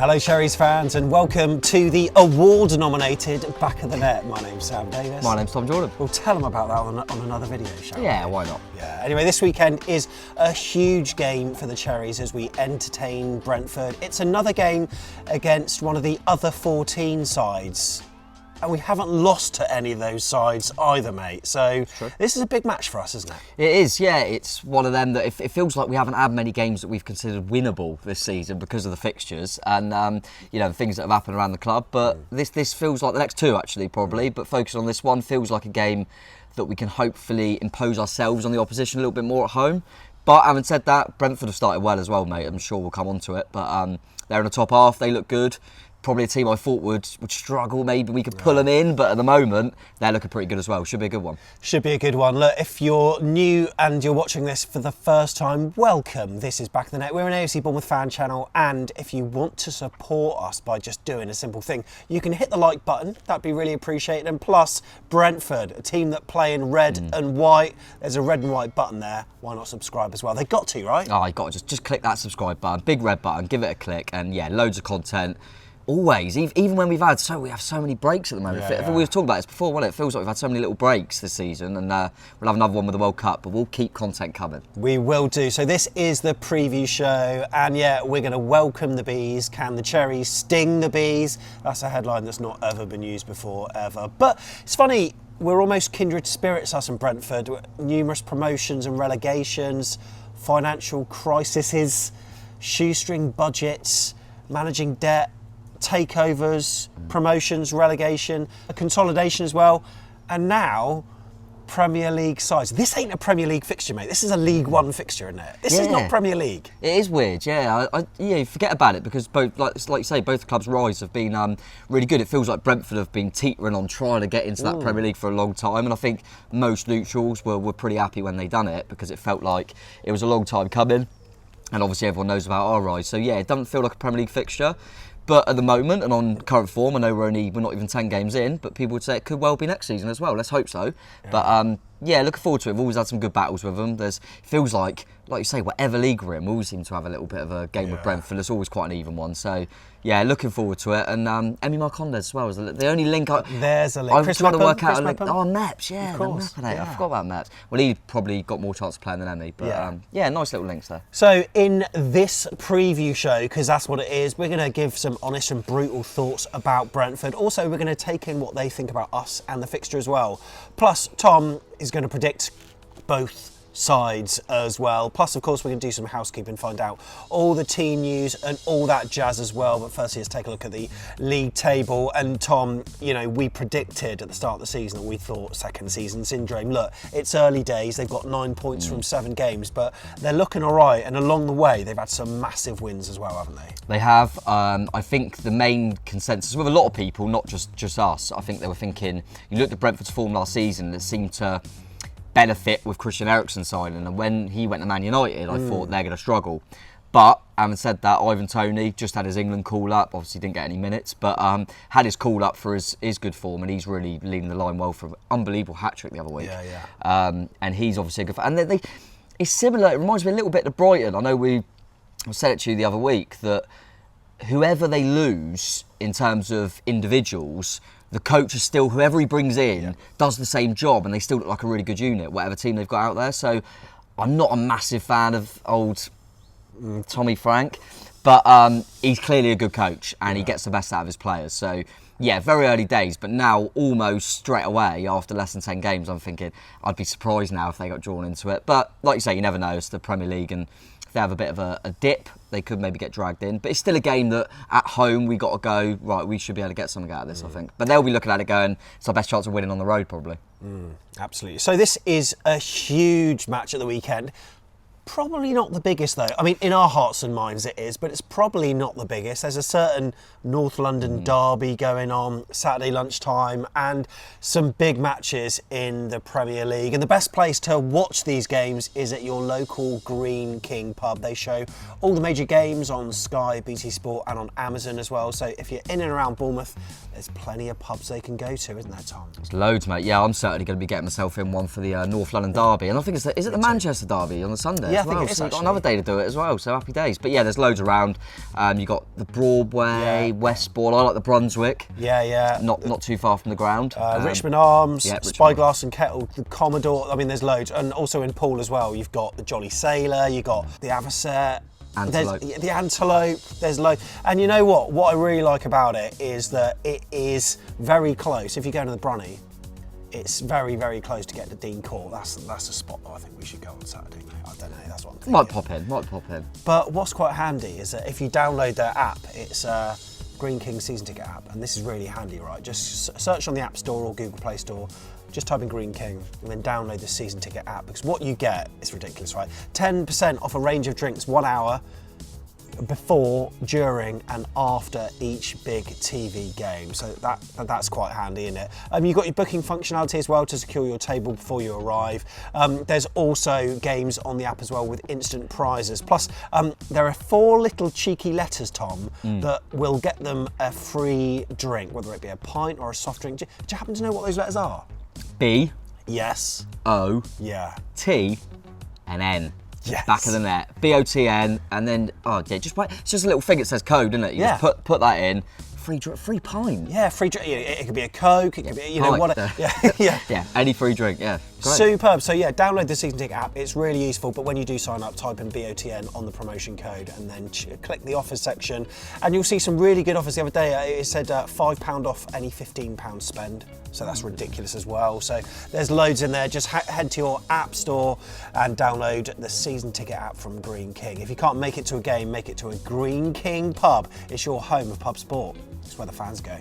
Hello Cherries fans and welcome to the award-nominated Back of the Net. My name's Sam Davis. My name's Tom Jordan. We'll tell them about that on another video, shall we? Yeah, why not? Yeah. Anyway, this weekend is a huge game for the Cherries as we entertain Brentford. It's another game against one of the other 14 sides. And we haven't lost to any of those sides either, mate. So this is a big match for us, isn't it? It is, yeah. It's one of them that it feels like we haven't had many games that we've considered winnable this season because of the fixtures and the things that have happened around the club. But this feels like the next two, actually, probably. But focusing on this one feels like a game that we can hopefully impose ourselves on the opposition a little bit more at home. But having said that, Brentford have started well as well, mate. I'm sure we'll come on to it. But they're in the top half. They look good. Probably a team I thought would struggle. Maybe we could pull them in, but at the moment they're looking pretty good as well. Should be a good one. Should be a good one. Look, if you're new and you're watching this for the first time, welcome. This is Back of the Net. We're an AFC Bournemouth fan channel, and if you want to support us by just doing a simple thing, you can hit the like button. That'd be really appreciated. And plus, Brentford, a team that play in red and white. There's a red and white button there. Why not subscribe as well? They got to, right? Oh, you got to just click that subscribe button, big red button, give it a click, and yeah, loads of content. Always, even when we have so many breaks at the moment. Yeah. We were talking about this before, wasn't it? It feels like we've had so many little breaks this season, and we'll have another one with the World Cup, but we'll keep content coming. We will do. So this is the preview show, and yeah, we're going to welcome the bees. Can the Cherries sting the bees? That's a headline that's not ever been used before, ever. But it's funny, we're almost kindred spirits, us and Brentford. Numerous promotions and relegations, financial crises, shoestring budgets, managing debt, takeovers, promotions, relegation, a consolidation as well, and now Premier League sides. This ain't a Premier League fixture, mate. This is a League One fixture, isn't it? This is not Premier League. It is weird, yeah. You forget about it because both, like you say, both clubs' rise have been really good. It feels like Brentford have been teetering on trying to get into that Premier League for a long time, and I think most neutrals were pretty happy when they done it because it felt like it was a long time coming, and obviously everyone knows about our rise. So yeah, it doesn't feel like a Premier League fixture. But at the moment, and on current form, I know we're not even 10 games in, but people would say it could well be next season as well. Let's hope so. Yeah. But looking forward to it. We've always had some good battles with them. Feels like you say, whatever league we're in, we always seem to have a little bit of a game with Brentford. It's always quite an even one. So, yeah, looking forward to it. And Emi Marcondes as well is the only link. There's a link. I'm trying to work out a link. Mepham? Oh, Meps, yeah. Of course. I forgot about Meps. Well, he probably got more chance of playing than Emi. But nice little links there. So in this preview show, because that's what it is, we're going to give some honest and brutal thoughts about Brentford. Also, we're going to take in what they think about us and the fixture as well. Plus, Tom is going to predict both sides as well. Plus, of course, we're going to do some housekeeping, find out all the team news and all that jazz as well. But firstly, let's take a look at the league table. And Tom, we predicted at the start of the season that we thought second season syndrome. Look, it's early days. They've got 9 points from 7 games, but they're looking all right. And along the way, they've had some massive wins as well, haven't they? They have. I think the main consensus with a lot of people, not just us, I think they were thinking, you looked at Brentford's form last season, it seemed to benefit with Christian Eriksen's signing, and when he went to Man United, I thought they're going to struggle. But having said that, Ivan Toney just had his England call up. Obviously, didn't get any minutes, but had his call up for his good form, and he's really leading the line well for an unbelievable hat trick the other week. And he's obviously a good. And it's similar. It reminds me a little bit of Brighton. I know I said it to you the other week that whoever they lose in terms of individuals, the coach is still, whoever he brings in, does the same job, and they still look like a really good unit, whatever team they've got out there. So I'm not a massive fan of old Tommy Frank, but he's clearly a good coach, and he gets the best out of his players. So yeah, very early days, but now almost straight away after less than 10 games, I'm thinking I'd be surprised now if they got drawn into it. But like you say, you never know. It's the Premier League, and if they have a bit of a dip, they could maybe get dragged in. But it's still a game that at home we got to go, right, we should be able to get something out of this, I think. But they'll be looking at it going, it's our best chance of winning on the road, probably. Absolutely. So this is a huge match at the weekend. Probably not the biggest though. I mean, in our hearts and minds it is, but it's probably not the biggest. There's a certain North London derby going on Saturday lunchtime and some big matches in the Premier League. And the best place to watch these games is at your local Greene King pub. They show all the major games on Sky, BT Sport and on Amazon as well. So if you're in and around Bournemouth, there's plenty of pubs they can go to, isn't there, Tom? There's loads, mate. Yeah, I'm certainly going to be getting myself in one for the North London derby. And I think is it the Manchester derby on the Sunday? Yeah, as I think well. it is, So we've got actually. another day to do it as well, so happy days. But yeah, there's loads around. You got the Broadway, Westbourne. I like the Brunswick. Yeah. Not too far from the ground. Richmond Arms, yeah, Richmond Spyglass and Kettle, the Commodore. I mean, there's loads. And also in Poole as well, you've got the Jolly Sailor, you've got the Avocet. Antelope. There's the Antelope, there's loads. And you know what? What I really like about it is that it is very close. If you go to the Brunny, it's very, very close to get to Dean Court. That's a spot that I think we should go on Saturday. I don't know, that's what I'm thinking. Might pop in. But what's quite handy is that if you download their app, it's Greene King season ticket app, and this is really handy, right? Just search on the App Store or Google Play Store, just type in Greene King, and then download the season ticket app, because what you get is ridiculous, right? 10% off a range of drinks 1 hour before, during and after each big TV game, so that's quite handy, isn't it? You've got your booking functionality as well to secure your table before you arrive. There's also games on the app as well with instant prizes, plus there are 4 little cheeky letters, Tom, that will get them a free drink, whether it be a pint or a soft drink. Do you happen to know what those letters are? B, Yes. O, Yeah. T, and N. Yes. Back of the net, BOTN, and then just wait. It's just a little thing that says code, isn't it? You Yeah. just put that in. Free pint. Yeah, free drink. It could be a Coke. It could be, pint, what? Yeah. Yeah, any free drink. Yeah, great. Superb. So yeah, download the season ticket app. It's really useful. But when you do sign up, type in BOTN on the promotion code and then click the offers section, and you'll see some really good offers. The other day it said £5 off any £15 spend. So that's ridiculous as well. So there's loads in there. Just head to your app store and download the season ticket app from Greene King. If you can't make it to a game, make it to a Greene King pub. It's your home of pub sport. It's where the fans go.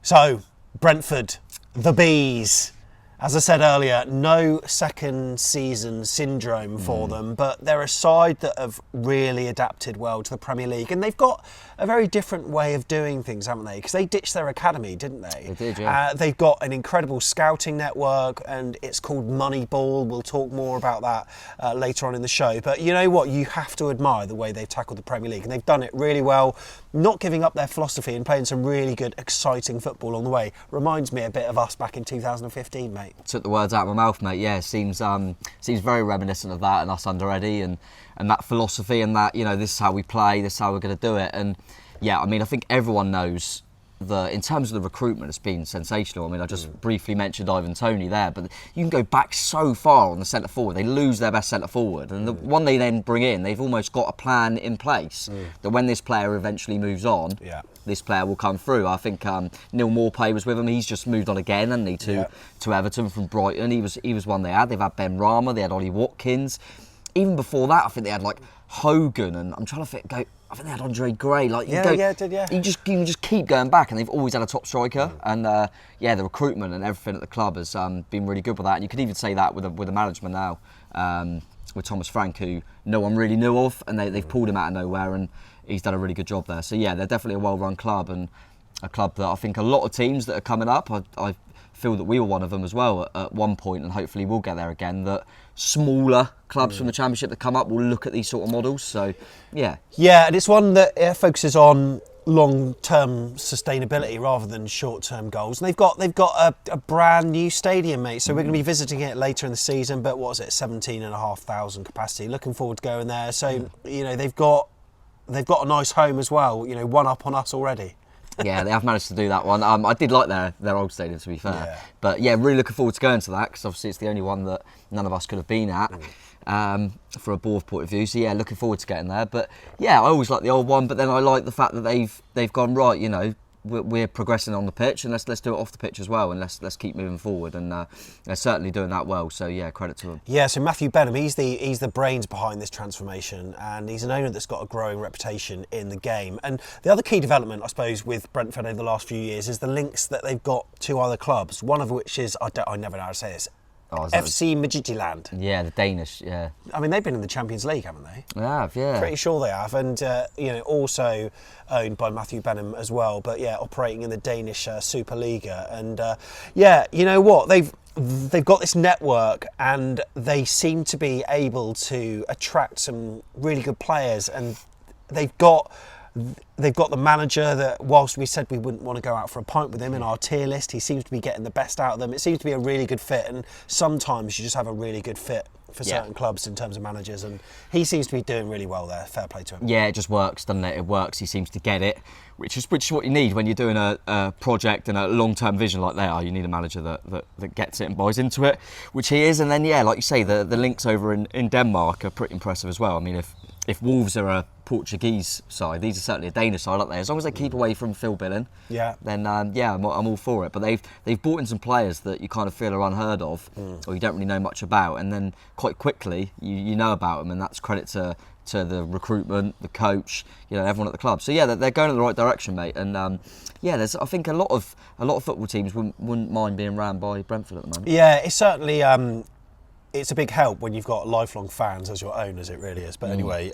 So, Brentford, the Bees. As I said earlier, no second season syndrome for them, but they're a side that have really adapted well to the Premier League, and they've got a very different way of doing things, haven't they? Because they ditched their academy, didn't they? They did, yeah. They've got an incredible scouting network, and it's called Moneyball. We'll talk more about that later on in the show. But you know what? You have to admire the way they've tackled the Premier League, and they've done it really well, not giving up their philosophy and playing some really good, exciting football on the way. Reminds me a bit of us back in 2015, mate. Took the words out of my mouth, mate. Yeah, seems very reminiscent of that and us under Eddie and that philosophy and that, this is how we play, this is how we're going to do it. And yeah, I mean, I think everyone knows in terms of the recruitment, it's been sensational. I mean, I just briefly mentioned Ivan Toney there, but you can go back so far on the centre forward. They lose their best centre forward, and the one they then bring in, they've almost got a plan in place that when this player eventually moves on, this player will come through. I think Neil Maupay was with him. He's just moved on again, hasn't he, to Everton from Brighton. He was one they had. They've had Ben Rama, they had Ollie Watkins. Even before that, I think they had like Hogan, and I'm trying to I think they had Andre Gray. Like You can just keep going back, and they've always had a top striker. And the recruitment and everything at the club has been really good with that. And you could even say that with the management now, with Thomas Frank, who no one really knew of, and they've pulled him out of nowhere, and he's done a really good job there. So yeah, they're definitely a well-run club, and a club that I think a lot of teams that are coming up, I feel that we were one of them as well at one point, and hopefully we'll get there again, that smaller clubs from the Championship that come up will look at these sort of models. So yeah, and it's one that focuses on long-term sustainability rather than short-term goals. And they've got a brand new stadium, mate, so we're going to be visiting it later in the season. But what was it, 17,500 capacity? Looking forward to going there. So they've got a nice home as well, one up on us already. Yeah, they have managed to do that one. I did like their old stadium, to be fair. But yeah, really looking forward to going to that, because obviously it's the only one that none of us could have been at from a board point of view. So yeah, looking forward to getting there. But yeah, I always like the old one, but then I like the fact that they've gone, right, we're progressing on the pitch, and let's do it off the pitch as well, and let's keep moving forward, and they're certainly doing that well. So yeah, credit to them. Yeah, so Matthew Benham, he's the brains behind this transformation, and he's an owner that's got a growing reputation in the game. And the other key development, I suppose, with Brentford over the last few years is the links that they've got to other clubs. One of which is I never know how to say this. FC Midtjylland. Yeah, the Danish. Yeah. I mean, they've been in the Champions League, haven't they? They have, yeah. Pretty sure they have, and also owned by Matthew Benham as well. But yeah, operating in the Danish Superliga, and you know what? They've got this network, and they seem to be able to attract some really good players, and they've got They've got the manager that, whilst we said we wouldn't want to go out for a pint with him in our tier list, he seems to be getting the best out of them. It seems to be a really good fit, and sometimes you just have a really good fit for certain clubs in terms of managers, and he seems to be doing really well there. Fair play to him. Yeah, it just works, doesn't it? It works. He seems to get it, which is what you need when you're doing a project and a long-term vision like they are. You need a manager that gets it and buys into it, which he is. And then, yeah, like you say, the links over in Denmark are pretty impressive as well. I mean, if Wolves are a Portuguese side, these are certainly a Danish side, aren't they? As long as they keep away from Phil Billen, then I'm all for it. But they've brought in some players that you kind of feel are unheard of, or you don't really know much about, and then quite quickly you know about them, and that's credit to the recruitment, the coach, everyone at the club. So yeah, they're going in the right direction, mate. And there's I think a lot of football teams wouldn't mind being ran by Brentford at the moment. Yeah, it's certainly. It's a big help when you've got lifelong fans as your own, as it really is. But anyway,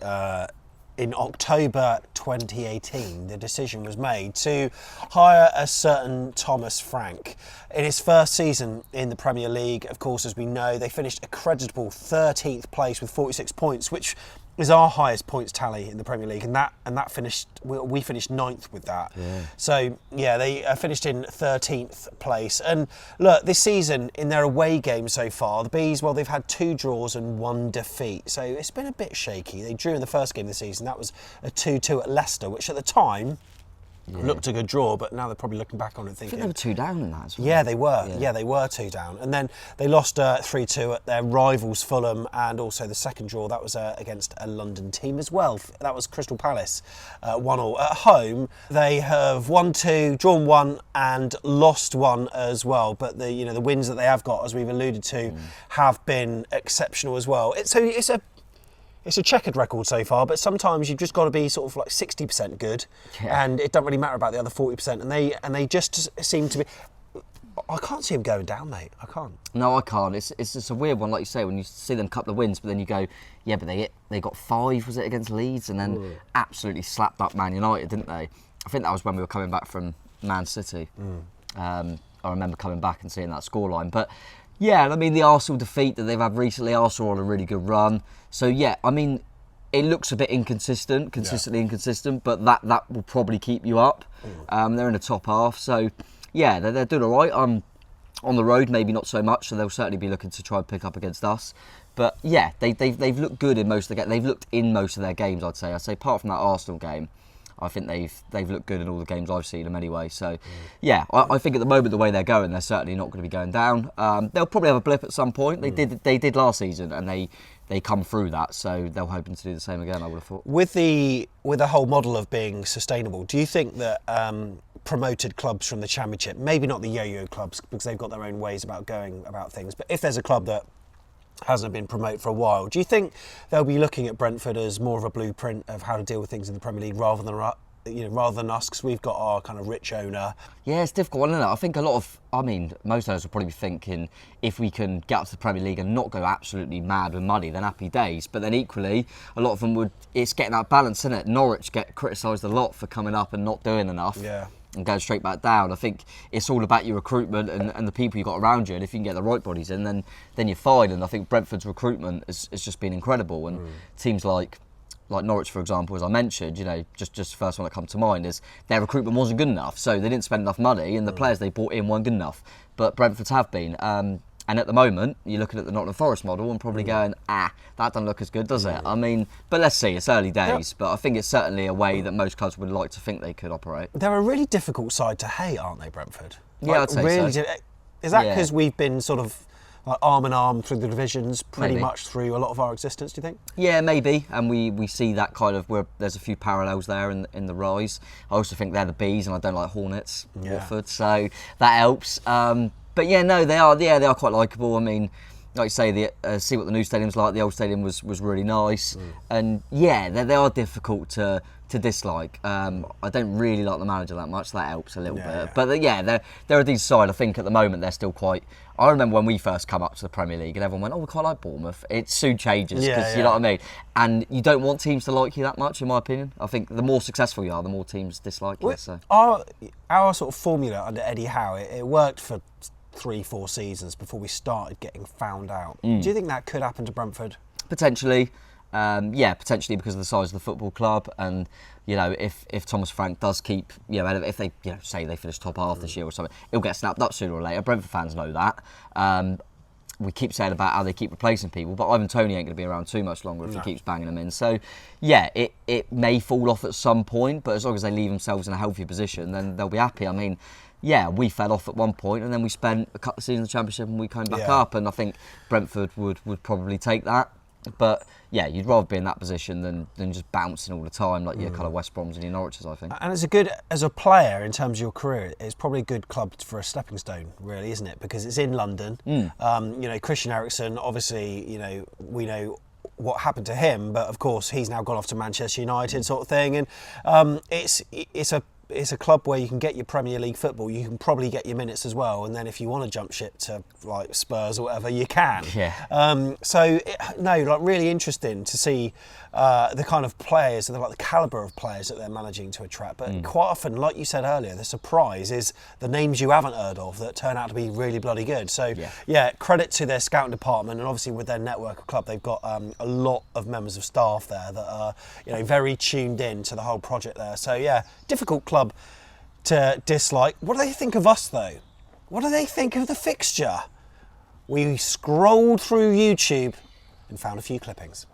in October 2018, the decision was made to hire a certain Thomas Frank. In his first season in the Premier League, of course, as we know, they finished a creditable 13th place with 46 points, which is our highest points tally in the Premier League, and that finished. We finished 9th with that. Yeah. So yeah, they finished in 13th place. And look, this season in their away games so far, the Bees, they've had 2 draws and 1 defeat. So it's been a bit shaky. They drew in the first game of the season. That was a 2-2 at Leicester, which at the time looked a good draw, but now they're probably looking back on it thinking... I think they were 2 down in that as well. Yeah, they were. Yeah, they were 2 down. And then they lost 3-2 at their rivals Fulham, and also the second draw, that was against a London team as well. That was Crystal Palace, 1-1. At home, they have won 2, drawn 1, and lost 1 as well. But the wins that they have got, as we've alluded to, have been exceptional as well. It's a checkered record so far, but sometimes you've just got to be sort of like 60% good, and it doesn't really matter about the other 40%. And they just seem to be. I can't see them going down, mate. I can't. No, I can't. It's just a weird one, like you say, when you see them couple of wins, but then you go, yeah, but they got 5, was it, against Leeds, and then absolutely slapped up Man United, didn't they? I think that was when we were coming back from Man City. I remember coming back and seeing that scoreline, but. Yeah, I mean, the Arsenal defeat that they've had recently, Arsenal on a really good run. So, yeah, I mean, it looks a bit consistently inconsistent, but that will probably keep you up. They're in the top half. So, yeah, they're doing all right. On the road, maybe not so much, so they'll certainly be looking to try and pick up against us. But, yeah, they've looked good in most of the games. They've looked in most of their games, I'd say. Apart from that Arsenal game, I think they've looked good in all the games I've seen them anyway. So, yeah, I think at the moment the way they're going, they're certainly not going to be going down. They'll probably have a blip at some point. They did last season, and they come through that. So they're hoping to do the same again, I would have thought. With the whole model of being sustainable, do you think that promoted clubs from the Championship, maybe not the yo-yo clubs because they've got their own ways about going about things, but if there's a club that hasn't been promoted for a while, do you think they'll be looking at Brentford as more of a blueprint of how to deal with things in the Premier League rather than us, because we've got our kind of rich owner? Yeah, it's difficult, isn't it? I think most owners will probably be thinking if we can get up to the Premier League and not go absolutely mad with money, then happy days. But then equally, a lot of them it's getting that balance, isn't it? Norwich get criticised a lot for coming up and not doing enough. Yeah. And going straight back down. I think it's all about your recruitment and the people you've got around you, and if you can get the right bodies in, then you're fine. And I think Brentford's recruitment has just been incredible, and teams like Norwich, for example, as I mentioned, just the first one that comes to mind is their recruitment wasn't good enough, so they didn't spend enough money, and the players they brought in weren't good enough. But Brentford's have been. And at the moment, you're looking at the Nottingham Forest model and probably going, that doesn't look as good, does it? I mean, but let's see, it's early days, but I think it's certainly a way that most clubs would like to think they could operate. They're a really difficult side to hate, aren't they, Brentford? Yeah, I'd say really so. Is that because we've been sort of arm in arm through the divisions pretty much through a lot of our existence, do you think? Yeah, maybe, and we see that kind of where there's a few parallels there in the rise. I also think they're the Bees, and I don't like Hornets, Watford, so that helps. But yeah, no, they are quite likeable. I mean, like you say, see what the new stadium's like. The old stadium was really nice, and yeah, they are difficult to dislike. I don't really like the manager that much. That helps a little bit. Yeah. But yeah, they're a decent side. I think at the moment they're still quite. I remember when we first come up to the Premier League and everyone went, we quite like Bournemouth. It soon changes because you know what I mean. And you don't want teams to like you that much, in my opinion. I think the more successful you are, the more teams dislike you. So our sort of formula under Eddie Howe, it worked for 3-4 seasons before we started getting found out. Do you think that could happen to Brentford? Potentially. Yeah, potentially because of the size of the football club, and if Thomas Frank does keep, if they, say they finish top half this year or something, he'll get snapped up sooner or later. Brentford fans know that. We keep saying about how they keep replacing people, but Ivan Toney ain't going to be around too much longer if he keeps banging them in. So, yeah, it may fall off at some point, but as long as they leave themselves in a healthy position, then they'll be happy. I mean, yeah, we fell off at one point, and then we spent a couple of seasons in the Championship and we came back up, and I think Brentford would probably take that. But yeah, you'd rather be in that position than just bouncing all the time like your kind of West Broms and your Norwiches, I think. And as a player in terms of your career, it's probably a good club for a stepping stone, really, isn't it? Because it's in London. Christian Eriksen, obviously, we know what happened to him, but of course he's now gone off to Manchester United, sort of thing, and it's a club where you can get your Premier League football, you can probably get your minutes as well, and then if you want to jump ship to like Spurs or whatever, you can. Really interesting to see the kind of players and the calibre of players that they're managing to attract. But quite often, like you said earlier, the surprise is the names you haven't heard of that turn out to be really bloody good. So credit to their scouting department, and obviously with their network of club, they've got a lot of members of staff there that are very tuned in to the whole project there. So yeah, difficult club to dislike. What do they think of us though? What do they think of the fixture? We scrolled through YouTube and found a few clippings.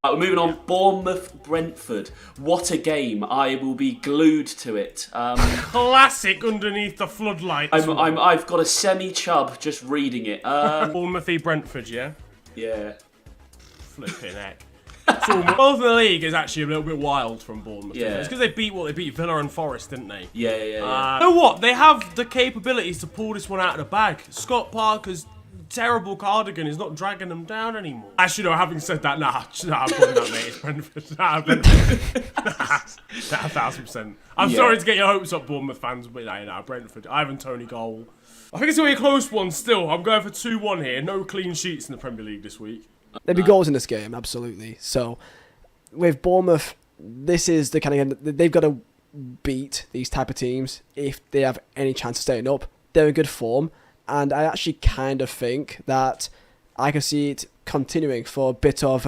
We're moving on. Bournemouth, Brentford. What a game! I will be glued to it. Classic underneath the floodlights. I've got a semi-chub just reading it. Bournemouth v Brentford, yeah. Yeah. Flipping heck. So both the league is actually a little bit wild from Bournemouth. Yeah. It's because they beat Villa and Forest, didn't they? Yeah. You know what? They have the capabilities to pull this one out of the bag. Scott Parker's terrible cardigan is not dragging them down anymore. Actually, no, having said that, I'm putting that, mate. It's Brentford. Brentford. 1,000%. I'm sorry to get your hopes up, Bournemouth fans, but Brentford. Ivan Toney goal. I think it's going to be a close one still. I'm going for 2-1 here. No clean sheets in the Premier League this week. There'll be goals in this game, absolutely. So, with Bournemouth, this is the kind of they've got to beat these type of teams if they have any chance of staying up. They're in good form, and I actually kind of think that I can see it continuing for a bit of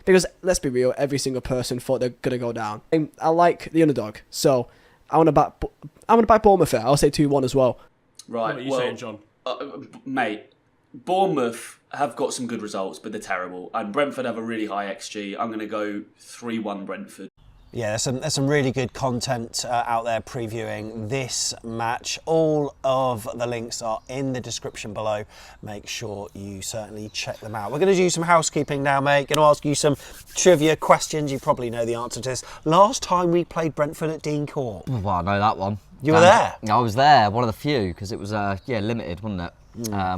because let's be real, every single person thought they're gonna go down. And I like the underdog, so I want to back Bournemouth there. I'll say 2-1 as well. Right. What are you saying, John? Mate, Bournemouth have got some good results, but they're terrible. And Brentford have a really high XG. I'm going to go 3-1 Brentford. Yeah, there's some really good content out there previewing this match. All of the links are in the description below. Make sure you certainly check them out. We're going to do some housekeeping now, mate. Going to ask you some trivia questions. You probably know the answer to this. Last time we played Brentford at Dean Court. Well, I know that one. You were there? I was there, one of the few, because it was limited, wasn't it?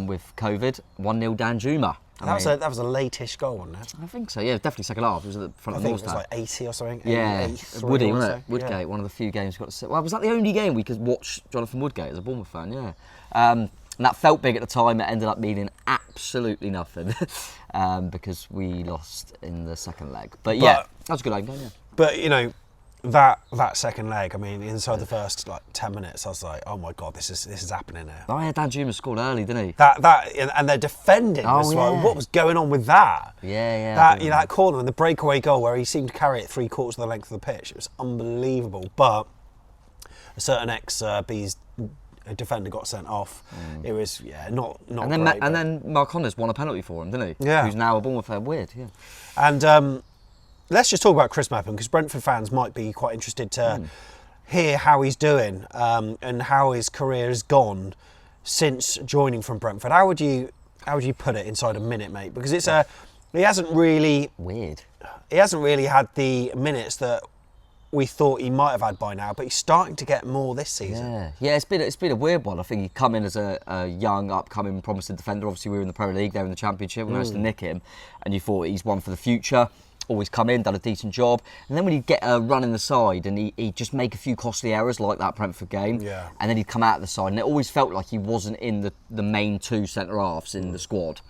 With COVID, 1-0 Danjuma. That was a late-ish goal, wasn't it? I think so, yeah, definitely second half. It was at the front of the I think it was like 80 or something. Yeah, 83 Woody, or wasn't so. it? Woodgate, one of the few games we got to see. Well, was that the only game we could watch Jonathan Woodgate as a Bournemouth fan? Yeah. And that felt big at the time. It ended up meaning absolutely nothing because we lost in the second leg. But yeah, that was a good game, yeah. But, that second leg, I mean, inside the first 10 minutes, I was like, oh my God, this is happening here. Oh yeah, Danjuma scored early, didn't he? And they're defending as well. What was going on with that? Yeah. That corner and the breakaway goal where he seemed to carry it 3/4 of the length of the pitch. It was unbelievable. But a certain ex-B's defender got sent off. It was not and then great. And then Mark Connors won a penalty for him, didn't he? Yeah. Who's now a Bournemouth fan. Weird, yeah. And let's just talk about Chris Mapham, because Brentford fans might be quite interested to hear how he's doing and how his career has gone since joining from Brentford. How would you put it inside a minute, mate? Because he hasn't really had the minutes that we thought he might have had by now, but he's starting to get more this season. Yeah, it's been a weird one. I think he come in as a young, upcoming, promising defender. Obviously, we were in the Premier League, they were in the Championship. We managed to nick him, and you thought he's one for the future. Always come in, done a decent job, and then when he'd get a run in the side and he'd just make a few costly errors like that Brentford game, and then he'd come out of the side, and it always felt like he wasn't in the main two centre-halves in the squad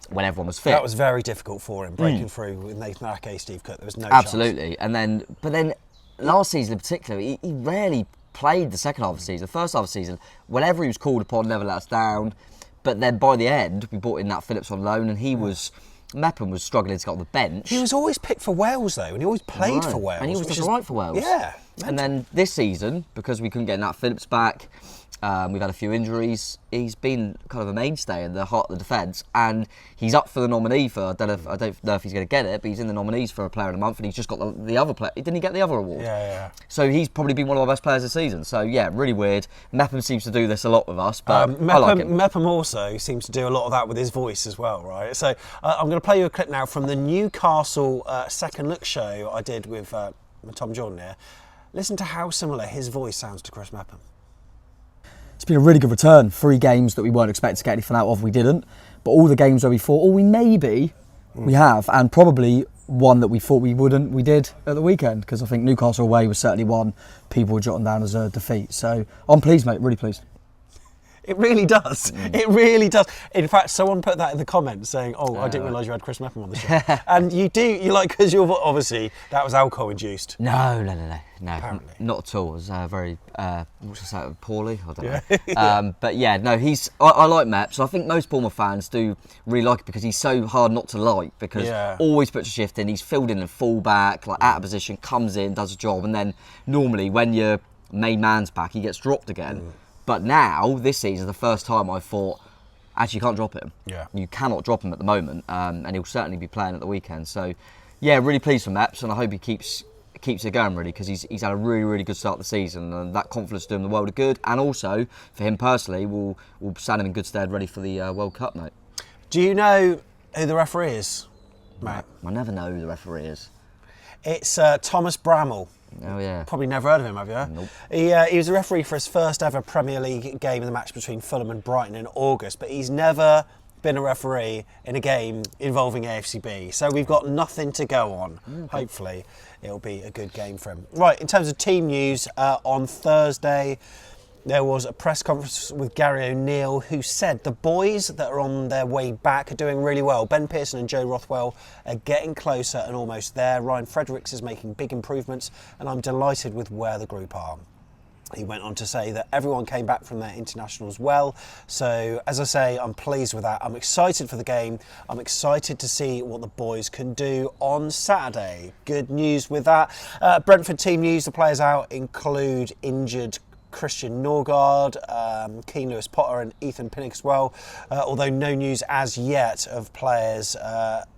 when everyone was fit. That was very difficult for him, breaking through with Nathan Ake, Steve Cook. There was no Absolutely. chance. But then last season in particular, he rarely played the second half of the season. The first half of the season, whenever he was called upon, never let us down. But then by the end, we brought in that Phillips on loan, and he was Mepham was struggling to get on the bench. He was always picked for Wales though, and he always played for Wales. And he was which just right for Wales. Yeah. And then this season, because we couldn't get Nat Phillips back, we've had a few injuries. He's been kind of a mainstay in the heart of the defence, and he's up for the nominee for. I don't know if he's going to get it, but he's in the nominees for a Player of the Month, and he's just got the other player. Didn't he get the other award? Yeah. So he's probably been one of our best players this season. So yeah, really weird. Mepham seems to do this a lot with us, but I like him. Mepham also seems to do a lot of that with his voice as well, right? So I'm going to play you a clip now from the Newcastle Second Look show I did with Tom Jordan here. Listen to how similar his voice sounds to Chris Mepham. It's been a really good return. 3 games that we weren't expecting to get anything out of, we didn't. But all the games where we thought, we have. And probably one that we thought we wouldn't, we did at the weekend. Because I think Newcastle away was certainly one people were jotting down as a defeat. So I'm pleased, mate, really pleased. It really does. It really does. In fact, someone put that in the comments saying, I didn't realise you had Chris Mepham on the show. And you because you're obviously, that was alcohol induced. No, Apparently. not at all. It was very, poorly, I don't know. But yeah, no, I like Meps. I think most Bournemouth fans do really like it because he's so hard not to like, because always puts a shift in. He's filled in a full-back, like out of position, comes in, does a job, and then normally when your main man's back, he gets dropped again. But now, this season, the first time I thought, actually, you can't drop him. Yeah. You cannot drop him at the moment, and he'll certainly be playing at the weekend. So, yeah, really pleased for Meps, and I hope he keeps it going, really, because he's had a really, really good start to the season, and that confidence do him the world of good. And also, for him personally, will stand him in good stead ready for the World Cup, mate. Do you know who the referee is, Matt? I never know who the referee is. It's Thomas Bramall. Oh, yeah. Probably never heard of him, have you? Nope. He was a referee for his first ever Premier League game in the match between Fulham and Brighton in August, but he's never been a referee in a game involving AFCB. So we've got nothing to go on. Hopefully it'll be a good game for him. Right, in terms of team news, on Thursday, there was a press conference with Gary O'Neill, who said the boys that are on their way back are doing really well. Ben Pearson and Joe Rothwell are getting closer and almost there. Ryan Fredericks is making big improvements, and I'm delighted with where the group are. He went on to say that everyone came back from their internationals well. So, as I say, I'm pleased with that. I'm excited for the game. I'm excited to see what the boys can do on Saturday. Good news with that. Brentford team news, the players out include injured Christian Norgard, Keane Lewis Potter and Ethan Pinnock as well, although no news as yet of players that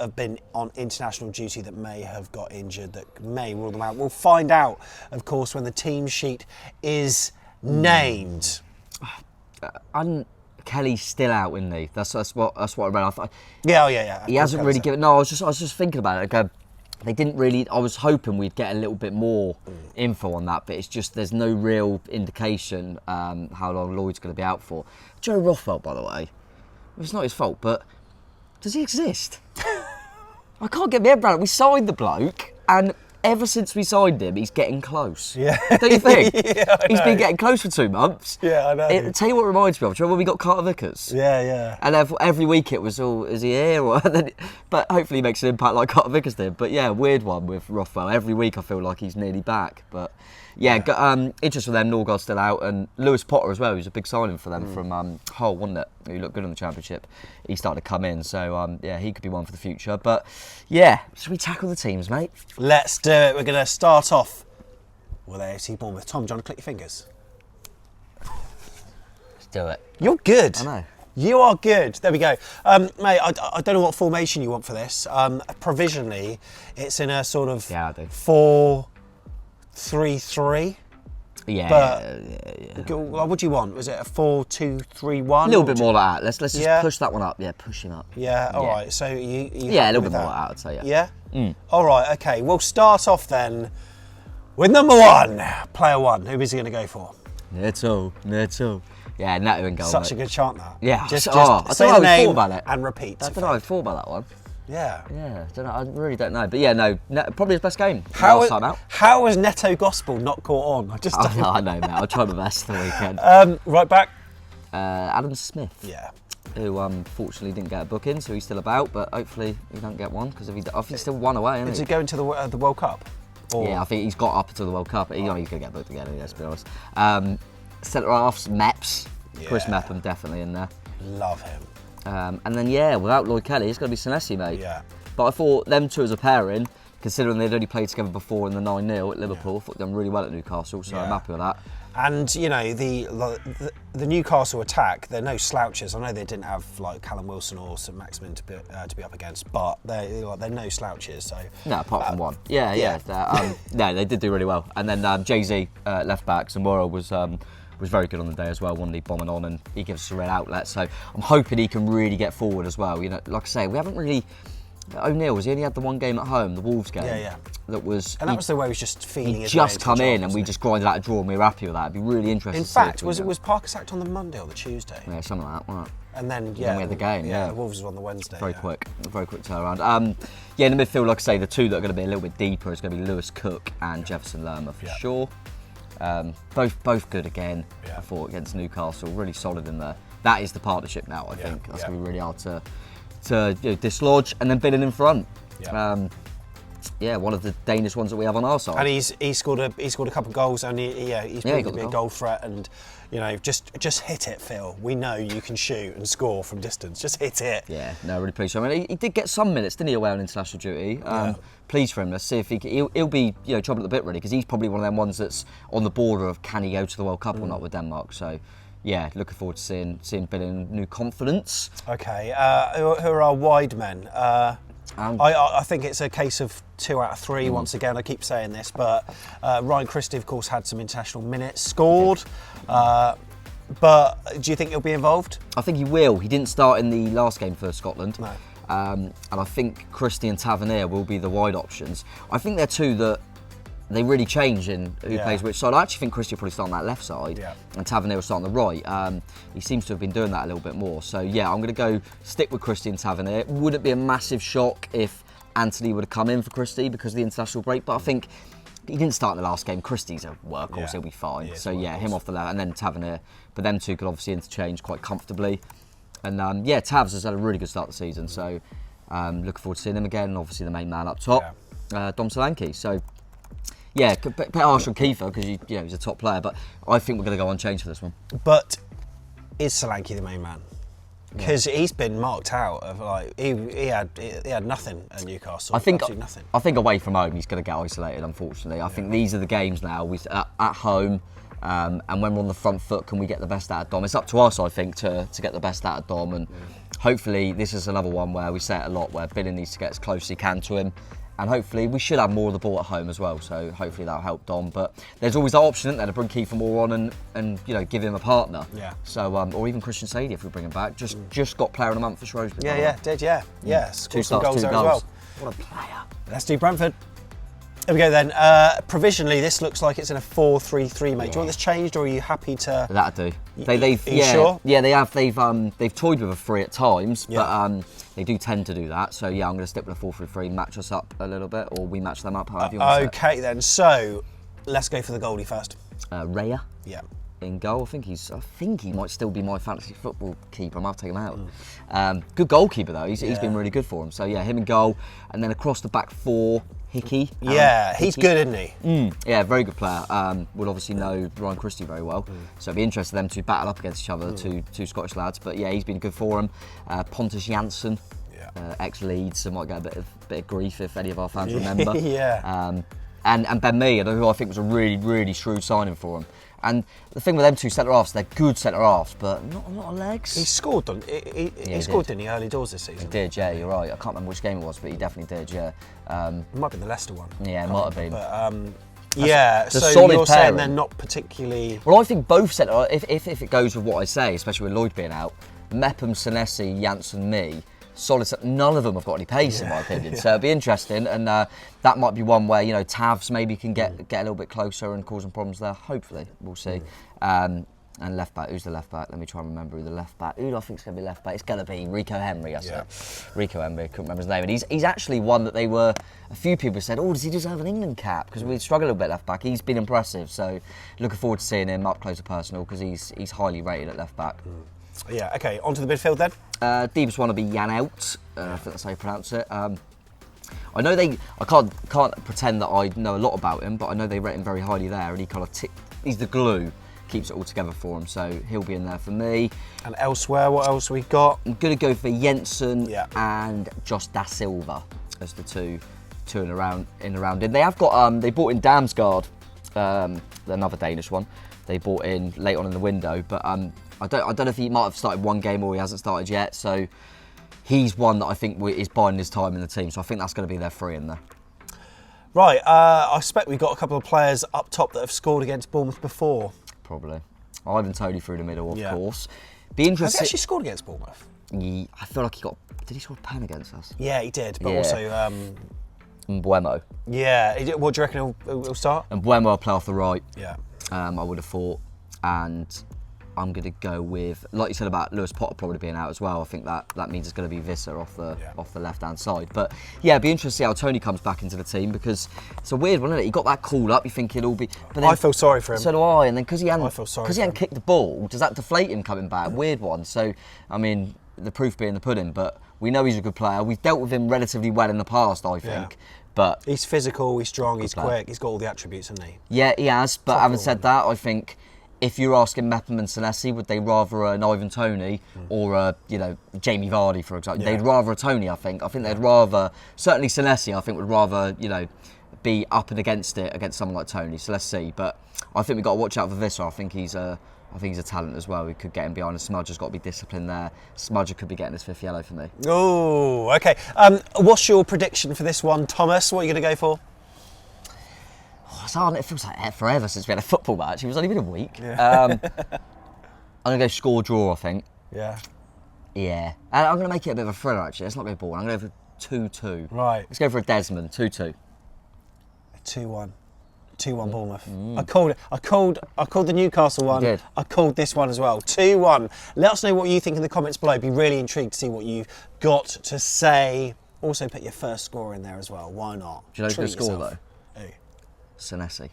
have been on international duty that may have got injured, that may rule them out. We'll find out, of course, when the team sheet is named. Kelly's still out, isn't he? That's what I read. Yeah. He hasn't really given. No, I was just thinking about it. Like, they didn't really. I was hoping we'd get a little bit more info on that, but it's just there's no real indication how long Lloyd's going to be out for. Joe Rothwell, by the way, it's not his fault, but does he exist? I can't get my head around it. We signed the bloke, and ever since we signed him, he's getting close. Yeah. Don't you think? Yeah, I He's know. been getting close for 2 months. Yeah, I know. Tell you what reminds me of. Do you remember when we got Carter Vickers? Yeah. And every week it was, is he here? But hopefully he makes an impact like Carter Vickers did. But yeah, weird one with Rothwell. Every week I feel like he's nearly back. But yeah, interest for them. Norgard's still out. And Lewis Potter as well, who's a big signing for them from Hull, wasn't it? Who looked good in the Championship. He started to come in. So yeah, he could be one for the future. But yeah, should we tackle the teams, mate? Let's do it. We're going to start off with AFC Bournemouth. Tom, do you want to click your fingers? Let's do it. You're good. I know. You are good. There we go. Mate, I don't know what formation you want for this. Provisionally, it's in a sort of 4-3-3. Yeah. What do you want? Was it a 4-2-3-1? A little bit more like that. Let's just Yeah. push that one up. Yeah, push him up. Yeah, all Yeah. right. So you Yeah, a little with bit more that? like that, I'd say, yeah. Yeah? All right, okay. We'll start off then with number 1, player 1. Who is he going to go for? Neto. Yeah, Neto and goal. Such a mate. good chant, that. Yeah. Just I say don't the know how we name thought about it. and repeat. I don't know how I thought about that one. Yeah. Yeah, don't know. I really don't know. But yeah, no, probably his best game. How last time out. was Neto Gospel not caught on? I just don't. I know, mate. I'll try my best for the weekend. Right back. Adam Smith. Yeah. Who unfortunately didn't get a booking, so he's still about. But hopefully he don't get one because if he's still 1 away, isn't Is he? he going to the World Cup? Or? Yeah, I think he's got up until the World Cup. He's going to get booked again, let's be honest. Centre halves, Meps. Yeah. Chris Mepham definitely in there. Love him. And then, without Lloyd Kelly, it's going to be Senesi, mate. Yeah. But I thought them two as a pairing, considering they'd only played together before in the 9-0 at Liverpool, I thought they'd done really well at Newcastle, so I'm happy with that. And, you know, the Newcastle attack, they're no slouches. I know they didn't have, like, Callum Wilson or St Maximin to be up against, but they're no slouches. So No, apart from one. Yeah. No, they did do really well. And then Jay-Z, left back, Zamora was very good on the day as well, one lead bombing on, and he gives us a real outlet. So I'm hoping he can really get forward as well. You know, like I say, we haven't really... O'Neill, he only had the one game at home, the Wolves game. Yeah. That was... And that was the way he was just feeding his just way come into the in job, and we wasn't just grinded out a draw and we were happy with that. It'd be really interesting In to fact, see was Parker sacked on the Monday or the Tuesday? Yeah, something like that, wasn't it? And then, Then we had the game, yeah. The Wolves was on the Wednesday. Very quick turnaround. In the midfield, like I say, the two that are going to be a little bit deeper is going to be Lewis Cook and Jefferson Lerma for sure. Both good again. I thought against Newcastle, really solid in there. That is the partnership now. I think that's going to be really hard to dislodge, and then Billing in front. One of the Danish ones that we have on our side. And he scored a couple of goals, and he's proven to be a goal threat. And you know, just hit it, Phil. We know you can shoot and score from distance. Just hit it. Yeah, no, really pleased. I mean, he did get some minutes, didn't he, away on international duty? Pleased for him. Let's see if he'll be trouble at the bit really, because he's probably one of them ones that's on the border of can he go to the World Cup or not with Denmark. So. Yeah, looking forward to seeing Billing new confidence. Okay, who are our wide men? I think it's a case of 2 out of 3 once again. I keep saying this, but Ryan Christie, of course, had some international minutes, scored. But do you think he'll be involved? I think he will. He didn't start in the last game for Scotland. No. And I think Christie and Tavernier will be the wide options. I think they're two that they really change in who plays which side. I actually think Christie will probably start on that left side and Tavernier will start on the right. He seems to have been doing that a little bit more. So yeah, I'm going to go stick with Christie and Tavernier. Would it be a massive shock if Anthony would have come in for Christie because of the international break? But I think he didn't start in the last game. Christie's a workhorse, he'll be fine. So yeah, him off the left and then Tavernier. But them two could obviously interchange quite comfortably. And Tavs has had a really good start to the season. So looking forward to seeing him again. And obviously the main man up top, Dom Solanke. So yeah, a bit harsh on Kiefer because he's a top player, but I think we're going to go unchanged for this one. But is Solanke the main man? Because he's been marked out of he had nothing at Newcastle. Absolutely nothing. I think away from home he's going to get isolated. Unfortunately, I think these are the games now. At home, and when we're on the front foot, can we get the best out of Dom? It's up to us, I think, to get the best out of Dom, and hopefully this is another one where we say it a lot, where Billing needs to get as close as he can to him. And hopefully we should have more of the ball at home as well, so hopefully that'll help Dom. But there's always that option, isn't there, to bring Kiefer Moore on and give him a partner. Yeah. So or even Christian Sadie if we bring him back. Just got player of the month for Shrewsbury. Scored some goals there as well. What a player! Let's do Brentford. Here we go then. Provisionally, this looks like it's in a 4-3-3, mate. Do you want this changed, or are you happy to? That'll do. Are you sure? Yeah, they have. They've toyed with a 3 at times, but they do tend to do that. So yeah, I'm going to stick with a 4-3-3, match us up a little bit, or we match them up. However you want to Okay then. So let's go for the goalie first. Raya. Yeah. In goal, I think he might still be my fantasy football keeper. I might have to take him out. Good goalkeeper though. He's been really good for him. So yeah, him in goal, and then across the back 4. Hickey. He's good, isn't he? Yeah, very good player. Would obviously know Ryan Christie very well. So it'd be interesting for them to battle up against each other, two Scottish lads. But yeah, he's been good for him. Pontus Jansson, ex-Leeds, so might get a bit of grief if any of our fans remember. And Ben Mee, who I think was a really, really shrewd signing for him. And the thing with them two centre-halves, they're good centre-halves, but not a lot of legs. He scored, he scored, didn't he, early doors this season? He did, yeah, you're right. I can't remember which game it was, but he definitely did, yeah. It might have been the Leicester one. Yeah, it might have been. But, so you're saying they're not particularly... Well, I think both centre, if it goes with what I say, especially with Lloyd being out, Mepham, Senesi, Janssen, me, solid. None of them have got any pace in my opinion. So it'll be interesting, and that might be one where Tavs maybe can get a little bit closer and cause some problems there. Hopefully, we'll see. And left back, who's the left back? Let me try and remember who the left back. Who do I think's going to be left back? It's going to be Rico Henry. I said Rico Henry. Couldn't remember his name. And he's actually one that a few people said, does he deserve an England cap? Because we struggled a bit left back. He's been impressive. So looking forward to seeing him up close and personal because he's highly rated at left back. Yeah. Okay. On to the midfield then. Deepest one will be Jan Out. I think that's how you pronounce it. I know I can't pretend that I know a lot about him, but I know they rate him very highly there, and he kind of he's the glue. keeps it all together for him. So he'll be in there for me. And elsewhere, what else we got? I'm going to go for Jensen Yeah. and Josh Da Silva as the two in the round. They have got they bought in Damsgaard, another Danish one. They bought in late on in the window, but I don't know if he might have started one game or he hasn't started yet. So he's one that I think is biding his time in the team. So I think that's going to be their three in there. Right, I expect we've got a couple of players up top that have scored against Bournemouth before. Probably. Ivan Toney through the middle, of Yeah. course. Be Has interesting. he actually scored against Bournemouth? I feel like did he score a pen against us? Yeah, he did, but Yeah. also, Mbuemo. yeah. What do you reckon he'll start? And Mbuemo will play off the right. Yeah. I would have thought, and I'm going to go with, like you said about Lewis Potter probably being out as well. I think that means it's going to be Visser off the left hand side. But yeah, it'd be interesting to see how Tony comes back into the team because it's a weird one, isn't it? He got that call up, you think it'll be. But then, I feel sorry for him. So do I, and then because he I feel sorry for hadn't him. kicked the ball, does that deflate him coming back? Weird one. So I mean, the proof being the pudding. But we know he's a good player. We've dealt with him relatively well in the past, I think. Yeah. But He's physical, he's strong, he's player. quick, he's got all the attributes, hasn't he? yeah, he has. But Top having forward. said that, I think if you're asking Mepham and Senesi, would they rather an Ivan Toney or a Jamie Vardy, for example? Yeah. They'd rather a Toney, I think. I think they'd rather certainly Senesi. I think would rather be up and against it against someone like Toney. So let's see. But I think we've got to watch out for Visser. I think he's a talent as well. We could get him behind. And Smudger's got to be disciplined there. Smudger could be getting his 5th yellow for me. Oh, okay. What's your prediction for this one, Thomas? What are you going to go for? It's hard. It feels like forever since we had a football match. It was only been a week. I'm going to go score draw, I think. Yeah. Yeah. And I'm going to make it a bit of a thriller, actually. Let's not go ball. I'm going to go for 2-2. Right. Let's go for a Desmond, 2-2. 2-1. 2-1 Bournemouth. I called the Newcastle one. You did. I called this one as well. 2-1. Let us know what you think in the comments below. Be really intrigued to see what you've got to say. Also put your first score in there as well. Why not? Do you know who's going to Treat score, yourself. though? Senesi.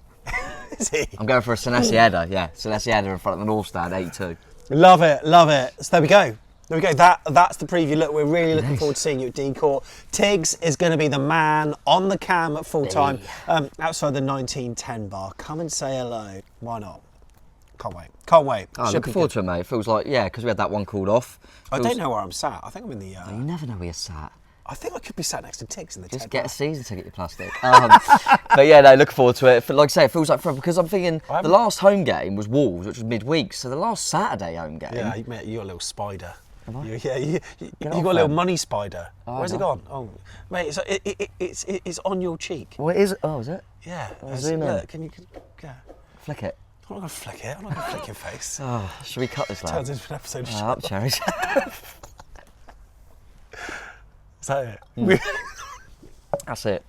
Is he? I'm going for a Senesi header, yeah. Senesi header in front of the North Stand, 8-2. Love it, love it. So there we go. There we go. That's the preview. Look, we're really looking forward to seeing you at D-Court. Tiggs is going to be the man on the cam at full time outside the 1910 bar. Come and say hello. Why not? Can't wait. Can't wait. Oh, Should looking be forward good. to it, mate. It feels like, because we had that one called off. I don't know where I'm sat. I think I'm in the. You never know where you're sat. I think I could be sat next to Tiggs in the Just TED get a bar. season ticket, you plastic. But yeah, no, looking forward to it. Like I say, it feels like forever because I'm thinking the last home game was Wolves, which was midweek. So the last Saturday home game. Yeah, mate, you're a little spider. Am I? You got off a little then. money spider. Oh, Where's it no. gone? Oh, mate, it's on your cheek. What is it? Oh, is it? Yeah. zoom in. Look, can you? Yeah. Flick it. I'm not gonna flick it. I'm not gonna flick your face. Oh, should we cut this, lad? Turns into an episode of Up, Cherries. Is that it? That's it.